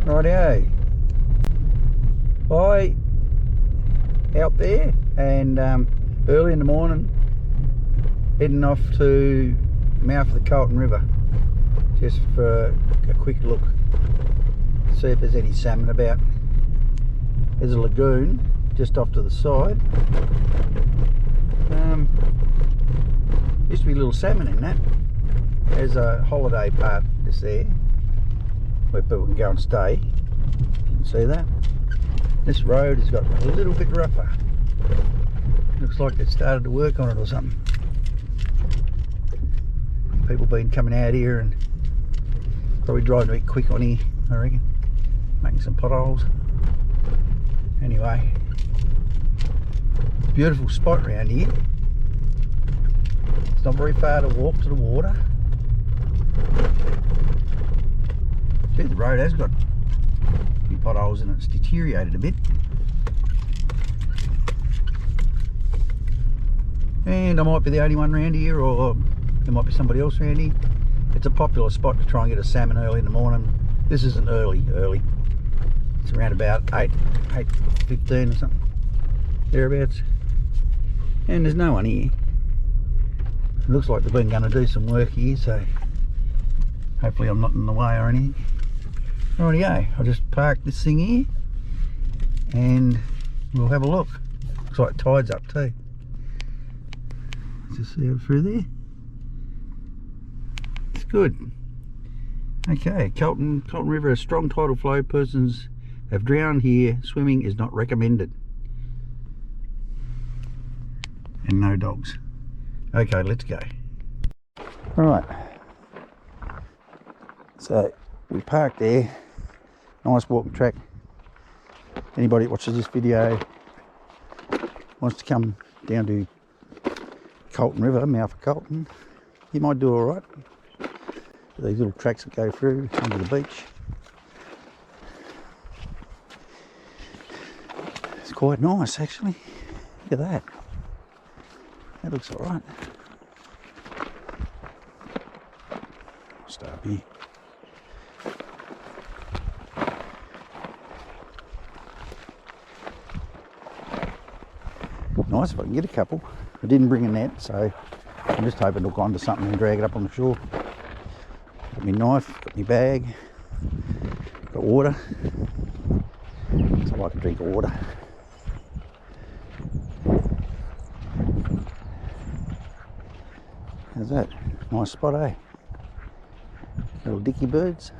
Rightio. I out there and early in the morning heading off to mouth of the Carlton River just for a quick look, see if there's any salmon about. There's a lagoon just off to the side. Used to be little salmon in that. There's a holiday part just there where people can go and stay. You can see that. This road has got a little bit rougher. Looks like they started to work on it or something. People been coming out here and probably driving a bit quick on here, I reckon. Making some potholes. Anyway, beautiful spot around here. It's not very far to walk to the water. See, the road has got a few potholes in it. It's deteriorated a bit. And I might be the only one around here, or there might be somebody else around here. It's a popular spot to try and get a salmon early in the morning. This isn't early. It's around about 8:15 or something, thereabouts. And there's no one here. It looks like they've been going to do some work here, so hopefully I'm not in the way or anything. Rightio, I'll just park this thing here and we'll have a look. Looks like tide's up too. Let's just see it through there. It's good. Okay, Carlton River has strong tidal flow. Persons have drowned here. Swimming is not recommended. And no dogs. Okay, let's go. Alright. So we parked there. Nice walking track. Anybody that watches this video wants to come down to Carlton River, mouth of Carlton, you might do alright. These little tracks that go through under the beach. It's quite nice actually. Look at that. That looks alright. I'll start up here. Nice if I can get a couple. I didn't bring a net, so I'm just hoping to hook onto something and drag it up on the shore. Got my knife, got my bag, got water. So I like to drink water. How's that? Nice spot, eh? Little dicky birds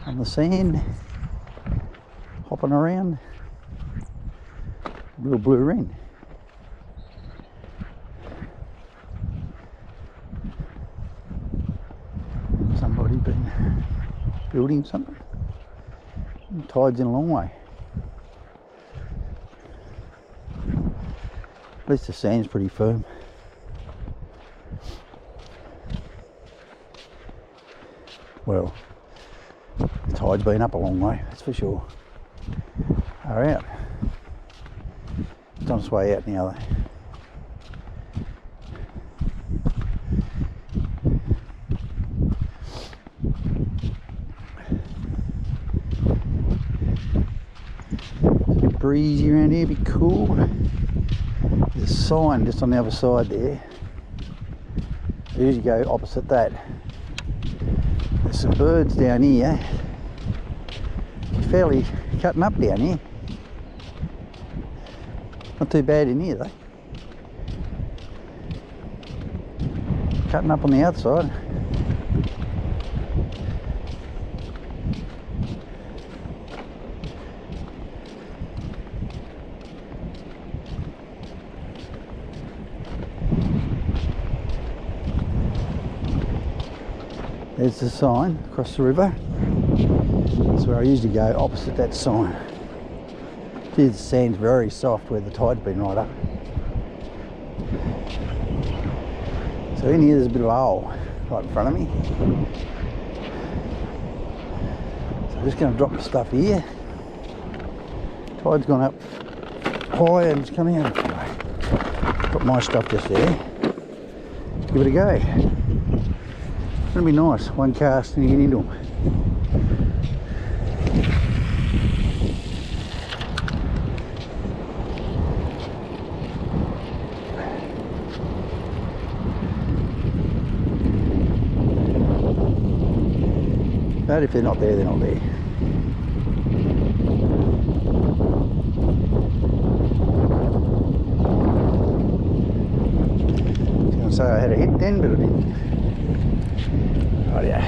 on the sand, hopping around. Little blue wren. Somebody been building something. The tide's in a long way. At least the sand's pretty firm. Well, the tide's been up a long way, that's for sure. Far out. It's on its way out now though. It's a bit breezy around here, a bit cool. There's a sign just on the other side there. I usually go opposite that. There's some birds down here. It's fairly cutting up down here. Not too bad in here though. Cutting up on the outside. There's the sign across the river. That's where I usually go, opposite that sign. See, the sand's very soft where the tide's been right up. So in here there's a bit of a hole right in front of me. So I'm just going to drop the stuff here. Tide's gone up high and it's coming out. Got my stuff just there. Give it a go. It's going to be nice. One cast and you get into them. But if they're not there, they're not there. I was going to say I had a hit then, but I didn't. Oh yeah.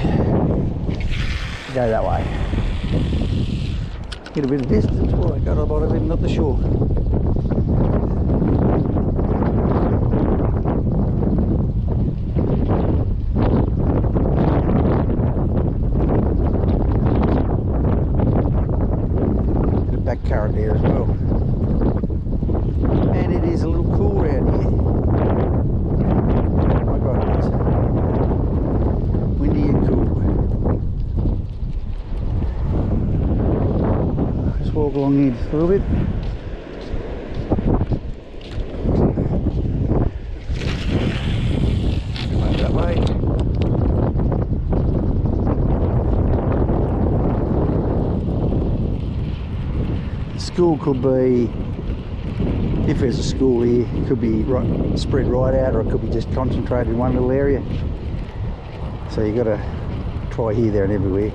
Go that way. Get a bit of distance while I got a lot of him up the shore. Bit of back current there as well. And it is a little cool around here. Oh my god, it is. Windy and cool. Just walk along here just a little bit. Go that way. The school could be, if there's a school here, it could be right, spread right out, or it could be just concentrated in one little area. So you got to try here, there and everywhere.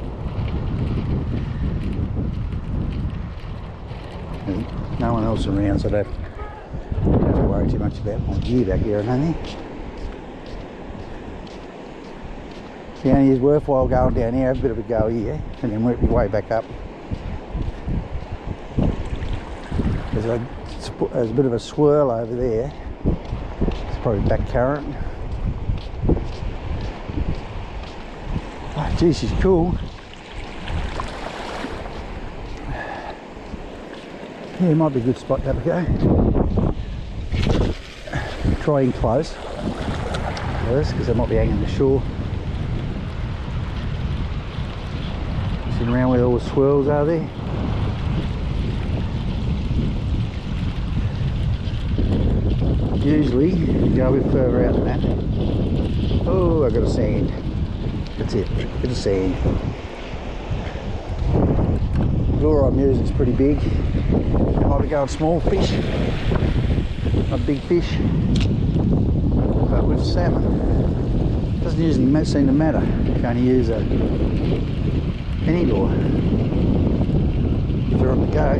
And no one else around, so I don't have to worry too much about my gear back here, I don't think. The only is worthwhile going down here, have a bit of a go here, and then work your way back up. There's a bit of a swirl over there. It's probably back current. Oh, geez, she's cool. Yeah, it might be a good spot to have a go. Try in close first, because they might be hanging the shore. Sitting around where all the swirls are there. Usually you go a bit further out than that. Oh, I got a sand. That's it, bit of sand. The lure I'm using is pretty big. I might be going small fish, not big fish. But with salmon, it doesn't usually seem to matter. You can only use any lure if you're on the go.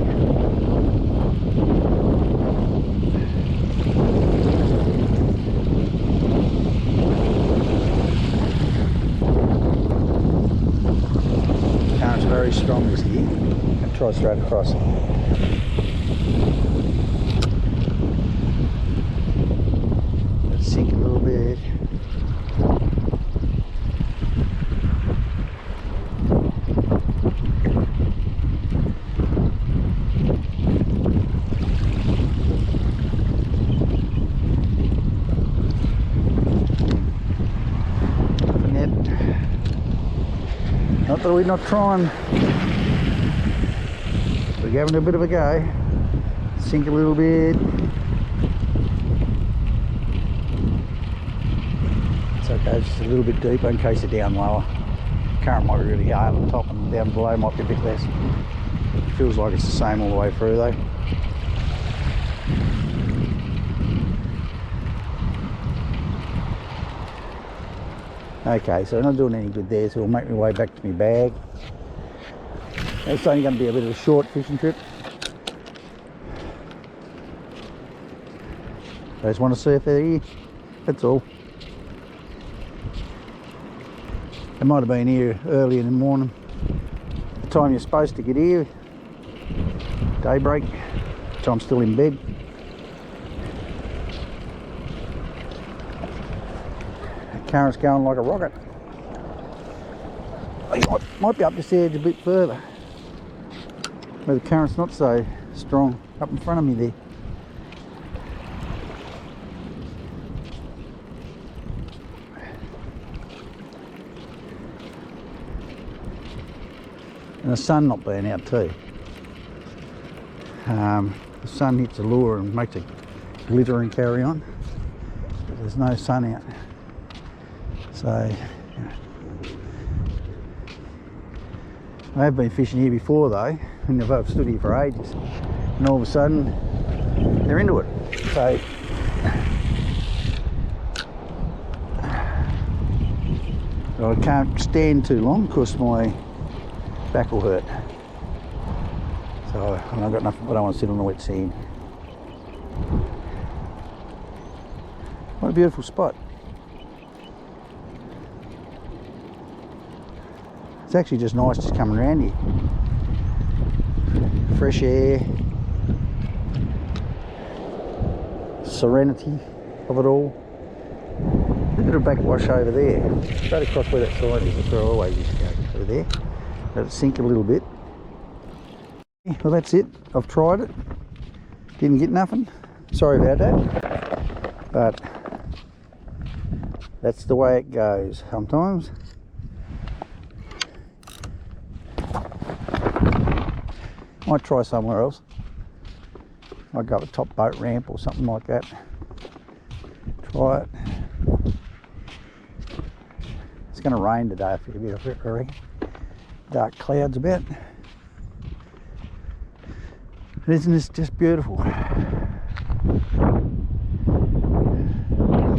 Very strong this year, and try straight across. Let's sink a little bit. Not that we're not trying, we're having a bit of a go. Sink a little bit. It's okay, just a little bit deeper in case you're down lower. Current might be really hard on top, and down below might be a bit less. It feels like it's the same all the way through though. Okay, so I'm not doing any good there, so we'll make my way back to my bag. It's only going to be a bit of a short fishing trip. I just want to see if they're here, that's all. They might have been here early in the morning. The time you're supposed to get here, daybreak, which I'm still in bed. Current's going like a rocket. Might be up this edge a bit further, where the current's not so strong, up in front of me there. And the sun not being out too. The sun hits the lure and makes it glitter and carry on, but there's no sun out. So, I have been fishing here before though, and I've stood here for ages, and all of a sudden they're into it. So, I can't stand too long because my back will hurt. So I've got nothing, but I don't want to sit on the wet sand. What a beautiful spot. It's actually just nice just coming around here. Fresh air, serenity of it all. A bit of backwash over there, straight across where that sign is. That's where I always used to go, over there. Let it sink a little bit. Well, that's it. I've tried it. Didn't get nothing. Sorry about that. But that's the way it goes sometimes. Might try somewhere else. Might go up a top boat ramp or something like that. Try it. It's going to rain today, I feel a bit of it, I reckon. Dark clouds about. But isn't this just beautiful? Look at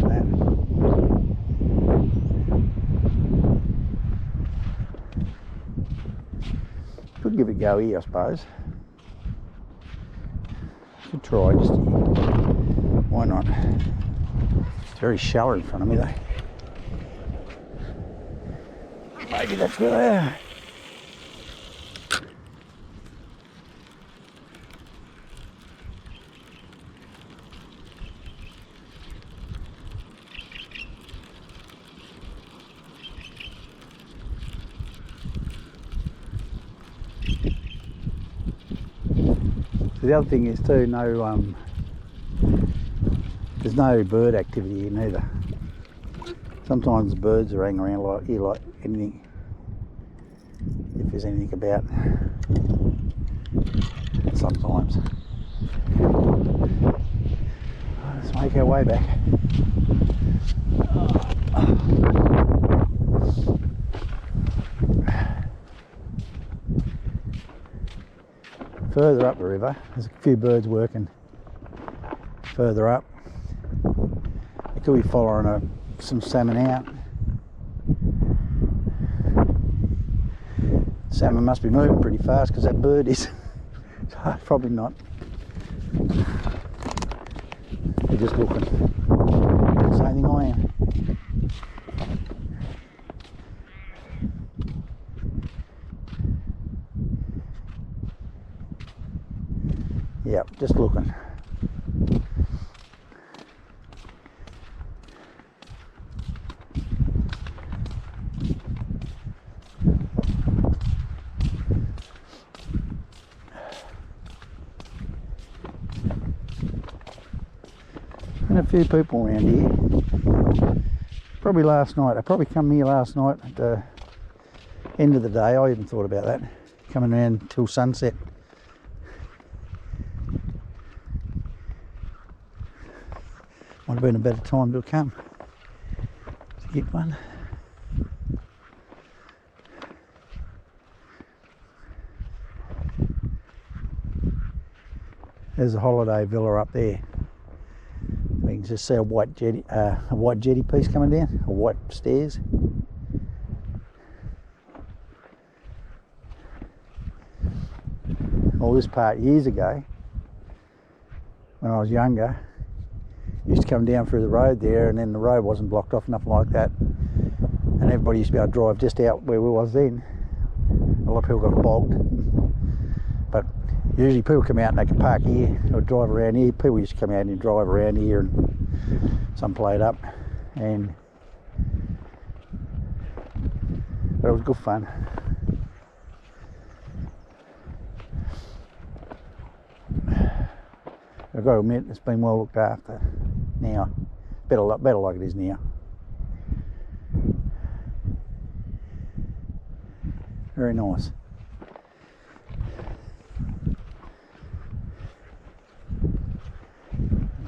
that. Could give it a go here, I suppose. Could try just here. Why not? It's very shallow in front of me though. Maybe that's where they are. The other thing is too, there's no bird activity here neither. Sometimes the birds are hanging around like here, like anything, if there's anything about. Sometimes. Let's make our way back. Further up the river, there's a few birds working further up. They could be following some salmon out. Salmon must be moving pretty fast because that bird is. So probably not. They're just looking. Same thing I am. Yep, just looking. And a few people around here. Probably last night. I probably come here last night at the end of the day. I even thought about that. Coming around till sunset. Might have been a better time to come to get one. There's a holiday villa up there. We can just see a white jetty piece coming down, or white stairs. All this part years ago, when I was younger, used to come down through the road there, and then the road wasn't blocked off, nothing like that, and everybody used to be able to drive just out where we was then. A lot of people got bogged, but usually people come out and they can park here or drive around here. People used to come out and drive around here, and some played up, and but it was good fun. I've got to admit, it's been well looked after now. Better like it is now. Very nice.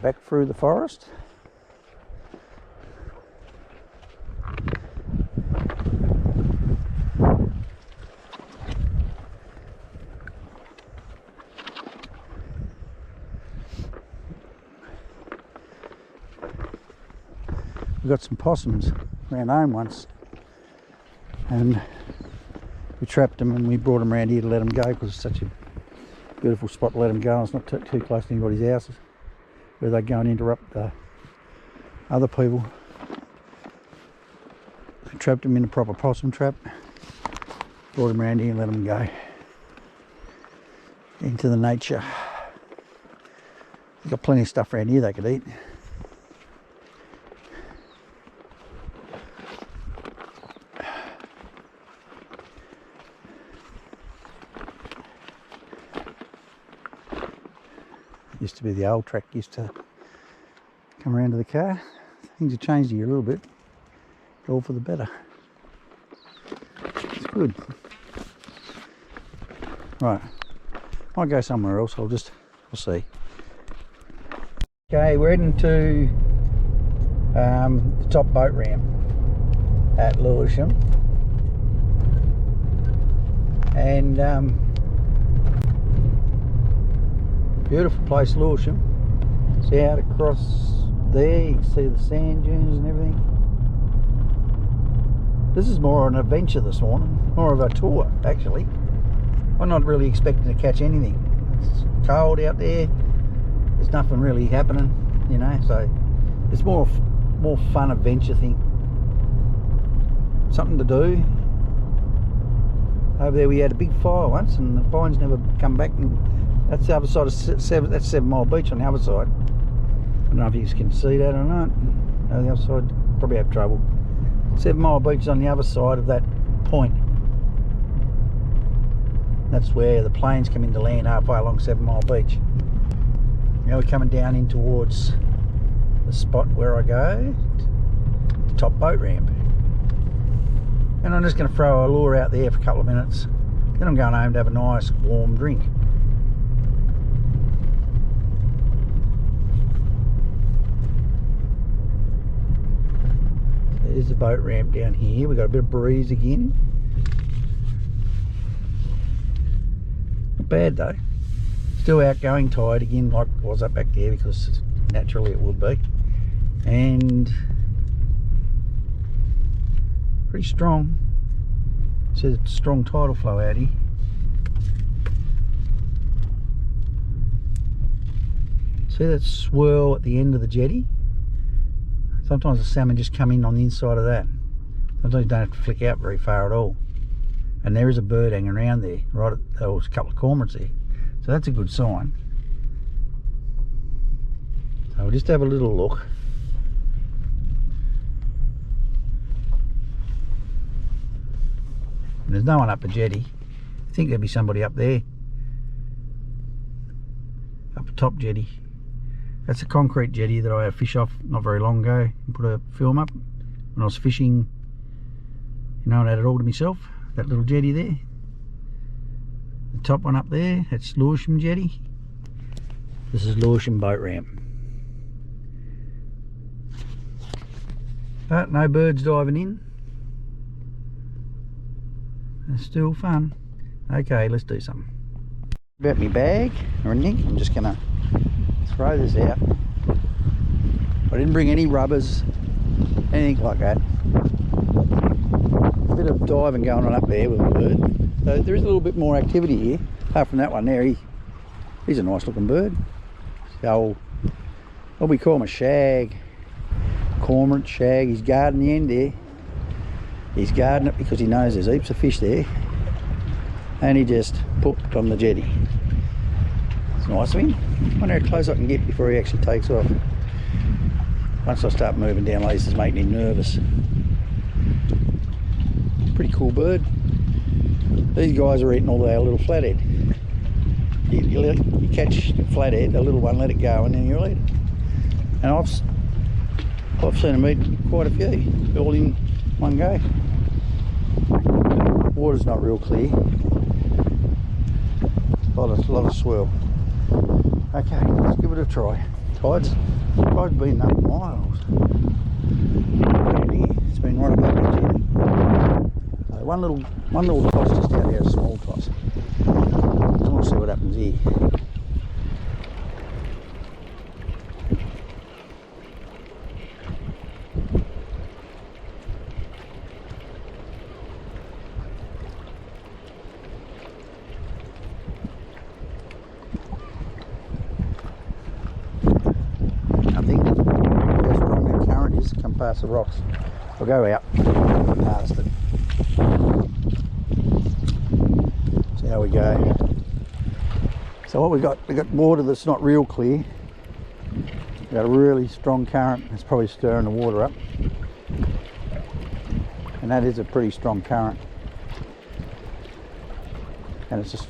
Back through the forest. We got some possums around home once, and We trapped them and we brought them around here to let them go because it's such a beautiful spot to let them go, and it's not too close to anybody's houses where they go and interrupt other people. We trapped them in a proper possum trap, brought them around here and let them go into the nature. They've got plenty of stuff around here they could eat. Used to be the old track, used to come around to the car. Things have changed here a little bit, all for the better. It's good. Right, I'll go somewhere else, we'll see. Okay, we're heading to the top boat ramp at Lewisham, and beautiful place, Lewisham. See out across there, you can see the sand dunes and everything. This is more an adventure this morning, more of a tour actually. I'm not really expecting to catch anything. It's cold out there, there's nothing really happening, you know, so it's more fun adventure thing. Something to do. Over there we had a big fire once and the fire's never come back, and that's the other side of that's 7 Mile Beach on the other side. I don't know if you can see that or not. No, the other side probably have trouble. 7 Mile Beach is on the other side of that point. That's where the planes come into land halfway along 7 Mile Beach. Now we're coming down in towards the spot where I go, the top boat ramp. And I'm just going to throw a lure out there for a couple of minutes. Then I'm going home to have a nice warm drink. There's the boat ramp down here. We've got a bit of breeze again. Not bad though. Still outgoing tide again like it was up back there, because naturally it would be. And pretty strong. See the strong tidal flow out here. See that swirl at the end of the jetty? Sometimes the salmon just come in on the inside of that. Sometimes you don't have to flick out very far at all. And there is a bird hanging around there, right at, there was a couple of cormorants there. So that's a good sign. So we'll just have a little look. And there's no one up the jetty. I think there'd be somebody up there. Up the top jetty. That's a concrete jetty that I had fish off not very long ago and put a film up when I was fishing, you know, and I had it all to myself. That little jetty there. The top one up there, that's Lewisham jetty. This is Lewisham boat ramp. But no birds diving in. It's still fun. Okay, let's do something. About my bag or anything, I'm just gonna throw this out. I didn't bring any rubbers, anything like that. A bit of diving going on up there with a bird. So there is a little bit more activity here. Apart from that one there, he's a nice looking bird. So what we call him a shag. Cormorant shag. He's guarding the end there. He's guarding it because he knows there's heaps of fish there. And he just pooped on the jetty. It's nice of him. I wonder how close I can get before he actually takes off. Once I start moving down like this, it's making him nervous. Pretty cool bird. These guys are eating all our little flathead. You catch the flathead, the little one, let it go, and then you'll eat it. And I've seen them eat quite a few, all in one go. Water's not real clear. A lot of swirl. Okay, let's give it a try. Tide's been up miles. It's been right above the jetty. So one little toss just out here, a small toss. And we'll see what happens here. past the rocks. We'll go out and harvest it. See how we go. So what we got water that's not real clear. We've got a really strong current. It's probably stirring the water up. And that is a pretty strong current. And it's just,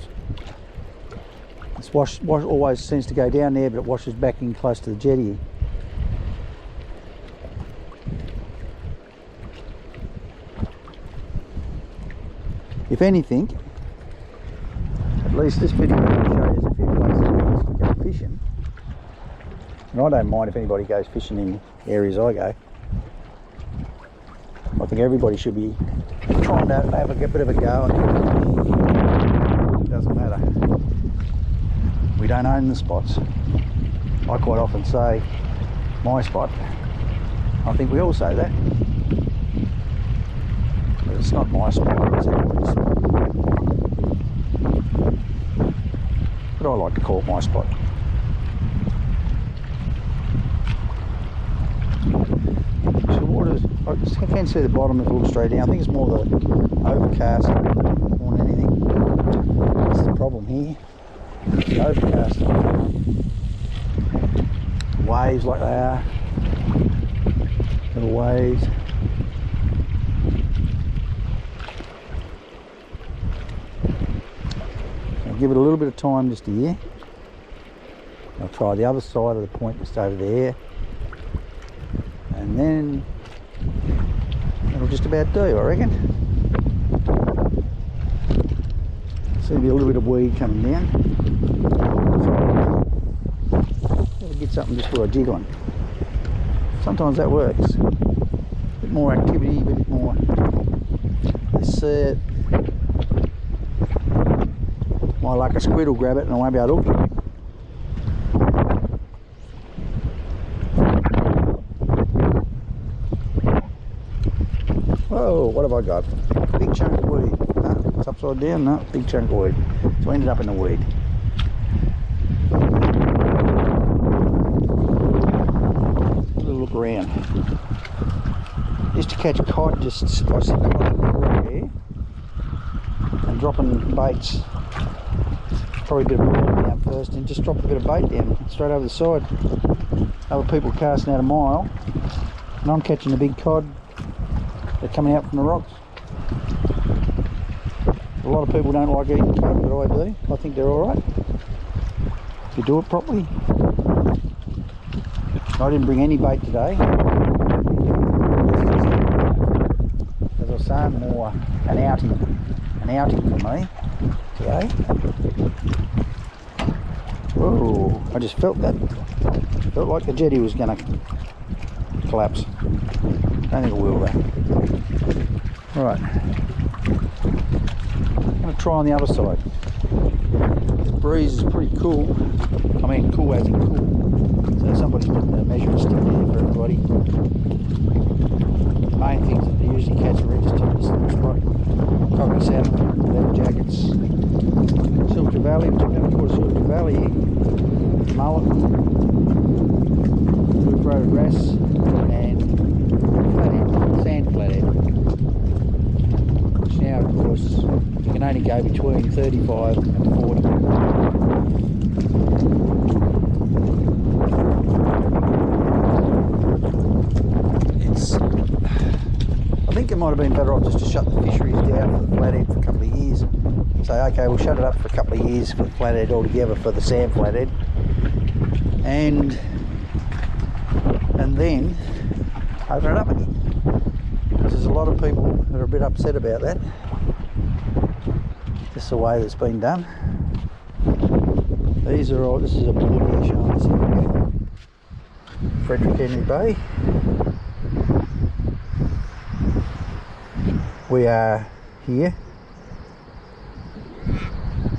always seems to go down there, but it washes back in close to the jetty. If anything, at least this video shows a few places to go fishing. And I don't mind if anybody goes fishing in areas I go. I think everybody should be trying to have a bit of a go. It doesn't matter. We don't own the spots. I quite often say my spot. I think we all say that. But it's not my spot, it's everybody's spot. But I like to call it my spot. So water's, I can see the bottom if you look straight down. I think it's more the overcast more than anything. That's the problem here. The overcast. Waves like they are. Little waves. I'll give it a little bit of time just here. I'll try the other side of the point just over there. And then that'll just about do, I reckon. See a little bit of weed coming down. Gotta get something just for a jig on. Sometimes that works. A bit more activity, a bit more. This my luck, a squid will grab it and I won't be able to hook it. Whoa, what have I got? Big chunk of weed. No, it's upside down, no, big chunk of weed. So I ended up in the weed. A little look around. Used to catch cod, just I see cod everywhere and dropping baits. Probably a bit of boiling down first and just drop a bit of bait down straight over the side. Other people casting out a mile and I'm catching a big cod. They're coming out from the rocks. A lot of people don't like eating cod, but I do. I think they're alright if you do it properly. I didn't bring any bait today. As I was saying, more an outing for me today. Whoa, I just felt that. Felt like the jetty was going to collapse. Don't think it will though. Right, I'm going to try on the other side. The breeze is pretty cool. I mean cool as in cool. So somebody's putting a measuring stick there for everybody. Main things that they usually catch are just on this little spot. Cocky salmon, leather jackets, Silver Valley, which I've never caught a Silver Valley here. Mullet, blue-throated wrasse, and flathead, sand flathead. Which now, of course, you can only go between 35 and 40. I think it might have been better off just to shut the fisheries down for the flathead for a couple of years. Say, okay, we'll shut it up for a couple of years for the flathead altogether, for the sand flathead, and then open it up again. Because there's a lot of people that are a bit upset about that. Just the way that's been done. These are all. This is a board here showing us here. Frederick Henry Bay. We are here.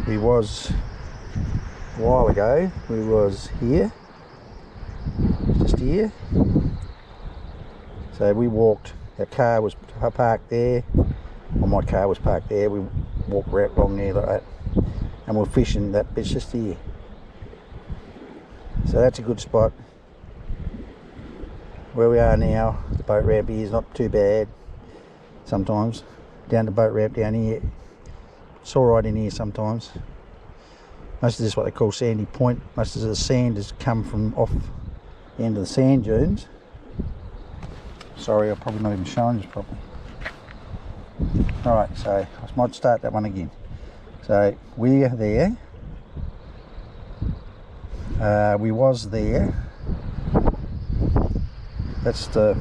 We was a while ago. We was here, just here. So we walked. Our car was parked there. Well, my car was parked there. We walked right along there like that, and we're fishing that bit's just here. So that's a good spot. where we are now, the boat ramp here is not too bad. Sometimes down the boat ramp down here, it's all right in here sometimes. Most of this is what they call sandy point. Most of the sand has come from off the end of the sand dunes. Sorry, I'm probably not even showing this properly. Alright, so I might start that one again. So we're there. We was there. That's the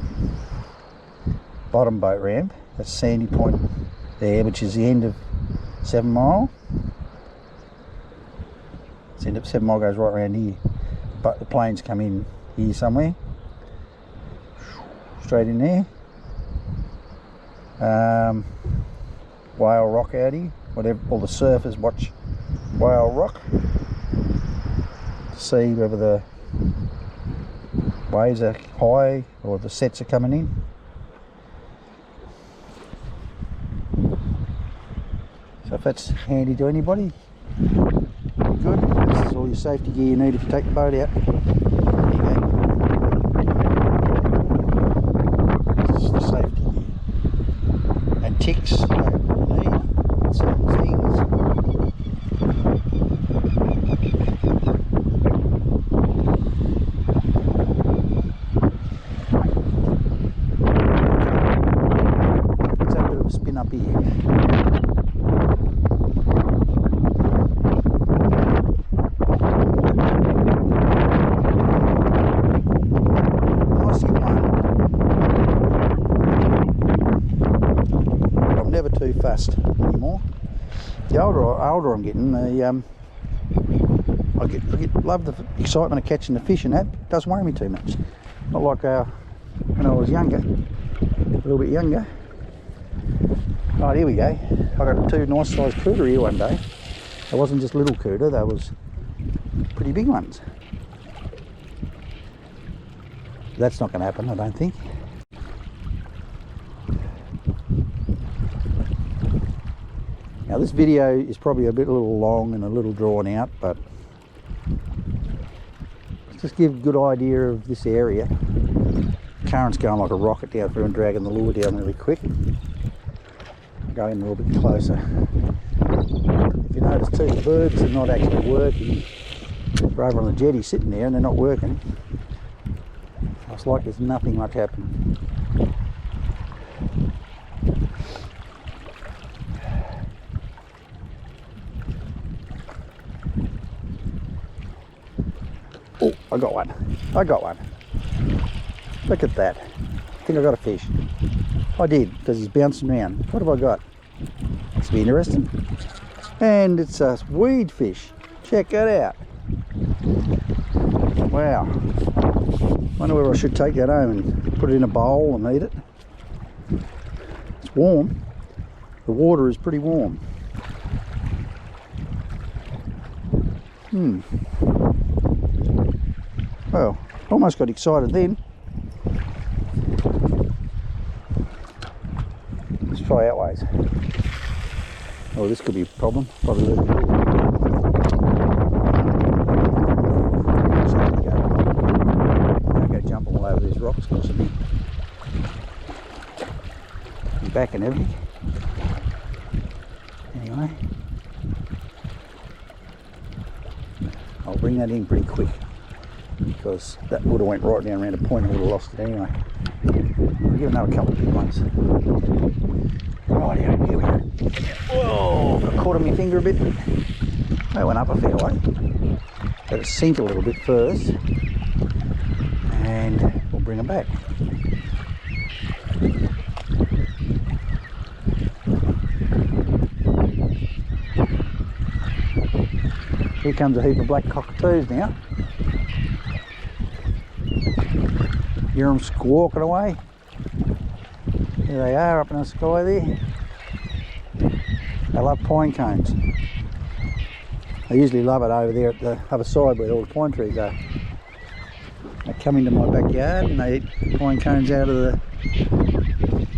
bottom boat ramp. That's Sandy Point there, which is the end of 7 Mile. The end of 7 Mile goes right around here, but the planes come in here somewhere, straight in there. Whale Rock out here, whatever, all the surfers watch Whale Rock to see whether the waves are high or the sets are coming in. So if that's handy to anybody, good. This is all your safety gear you need if you take the boat out. There you go. This is the safety gear. And ticks, you need certain things. Let's have a bit of a spin up here. Too fast anymore. The older I'm getting, I love the excitement of catching the fish, and that doesn't worry me too much. Not like when I was younger, a little bit younger. Right, here we go. I got 2 nice sized cooter here one day. It wasn't just little cooter, they was pretty big ones. That's not going to happen, I don't think. Now this video is probably a little long and a little drawn out, but just give a good idea of this area. Current's going like a rocket down through and dragging the lure down really quick. Go in a little bit closer. If you notice too, the birds are not actually working. They're over on the jetty sitting there and they're not working. It's like there's nothing much happening. Oh, I got one. Look at that. I think I got a fish. I did, because he's bouncing around. What have I got? This will be interesting. And it's a weed fish. Check that out. Wow. Wonder whether I should take that home and put it in a bowl and eat it. It's warm. The water is pretty warm. Well, almost got excited then. Let's try outways. Oh, this could be a problem. Probably lose it. Don't go jumping all over these rocks because of me. I'm back and everything. Anyway, I'll bring that in pretty quick, because that would have went right down around the point and would have lost it anyway. We'll give another couple of big ones. Right, here we go. Whoa, got caught on my finger a bit. That went up a fair way. Let it sink a little bit first, and we'll bring it back. Here comes a heap of black cockatoos now. Hear them squawking away. There they are up in the sky there. They love pine cones. They usually love it over there at the other side where all the pine trees are. They come into my backyard and they eat pine cones out of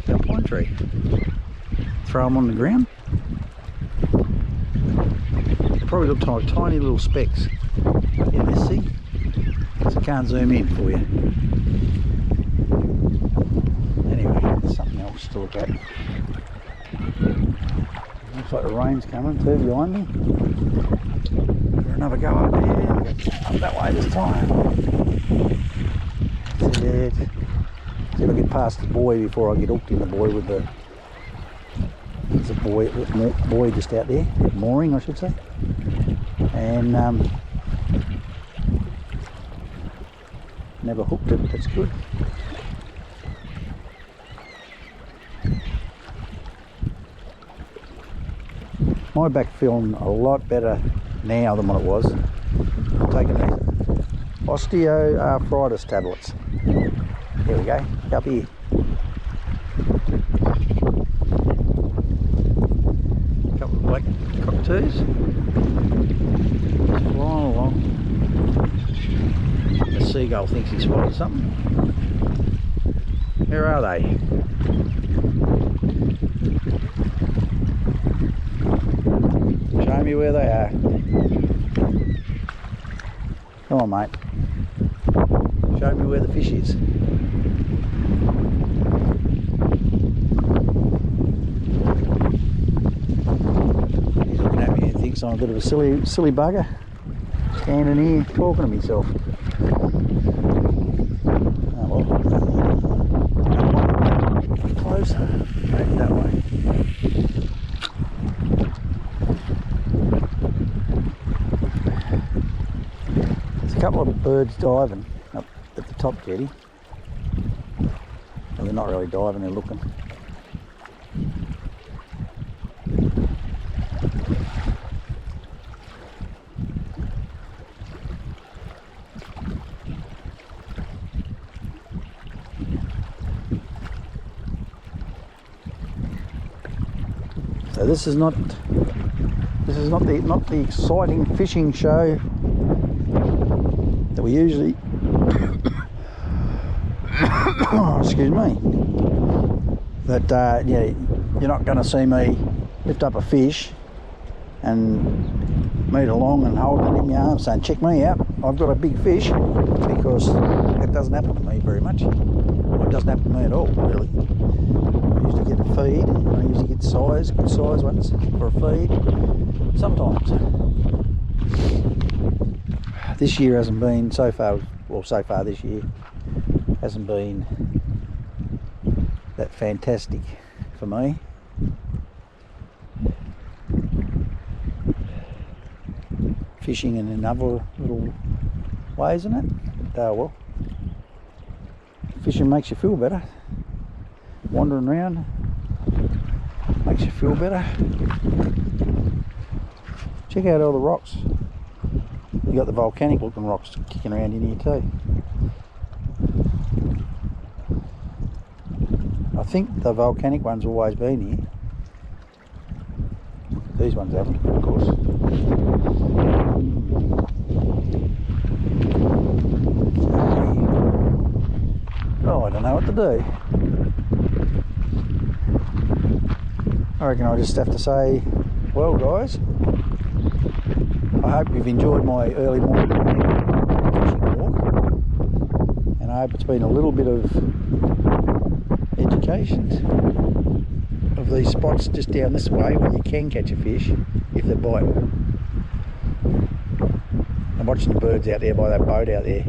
the pine tree. Throw them on the ground. They probably look like tiny little specks in this thing. So I can't zoom in for you. to look at. Looks like the rain's coming too behind me. Give another go up there. Up that way this time. That's it. See if I get past the buoy before I get hooked in the buoy with the. There's a buoy just out there, mooring I should say. And never hooked it, that's good. My back feeling a lot better now than what it was. I'm taking these osteoarthritis tablets. Here we go, up here. A couple of black cockatoos just flying along. The seagull thinks he spotted something. Where are they? Show me where they are. Come on, mate. Show me where the fish is. He's looking at me and thinks I'm a bit of a silly bugger. Standing here talking to myself. Oh well. Closer. Maybe that way. There's a couple of birds diving up at the top jetty. Well, they're not really diving, they're looking. So this is not the exciting fishing show that we usually excuse me, that yeah, you're not going to see me lift up a fish and move along and hold it in my arms saying check me out, I've got a big fish, because that doesn't happen to me very much. Well, it doesn't happen to me at all really. I usually get a feed, I usually get good size ones for a feed sometimes. This year hasn't been so far this year hasn't been that fantastic for me. Fishing in other little ways, isn't it? Oh well. Fishing makes you feel better. Wandering around makes you feel better. Check out all the rocks. You got the volcanic looking rocks kicking around in here too. I think the volcanic ones have always been here. These ones haven't, of course. Oh, I don't know what to do. I reckon I just have to say, well guys, I hope you've enjoyed my early morning fishing walk, and I hope it's been a little bit of education of these spots just down this way where you can catch a fish if they're biting. I'm watching the birds out there by that boat out there,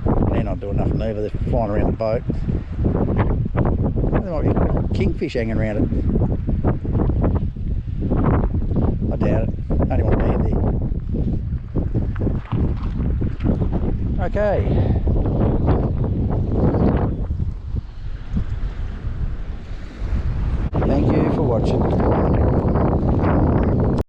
and they're not doing nothing either, they're flying around the boat. There might be kingfish hanging around it. I doubt it, only one man there. Okay.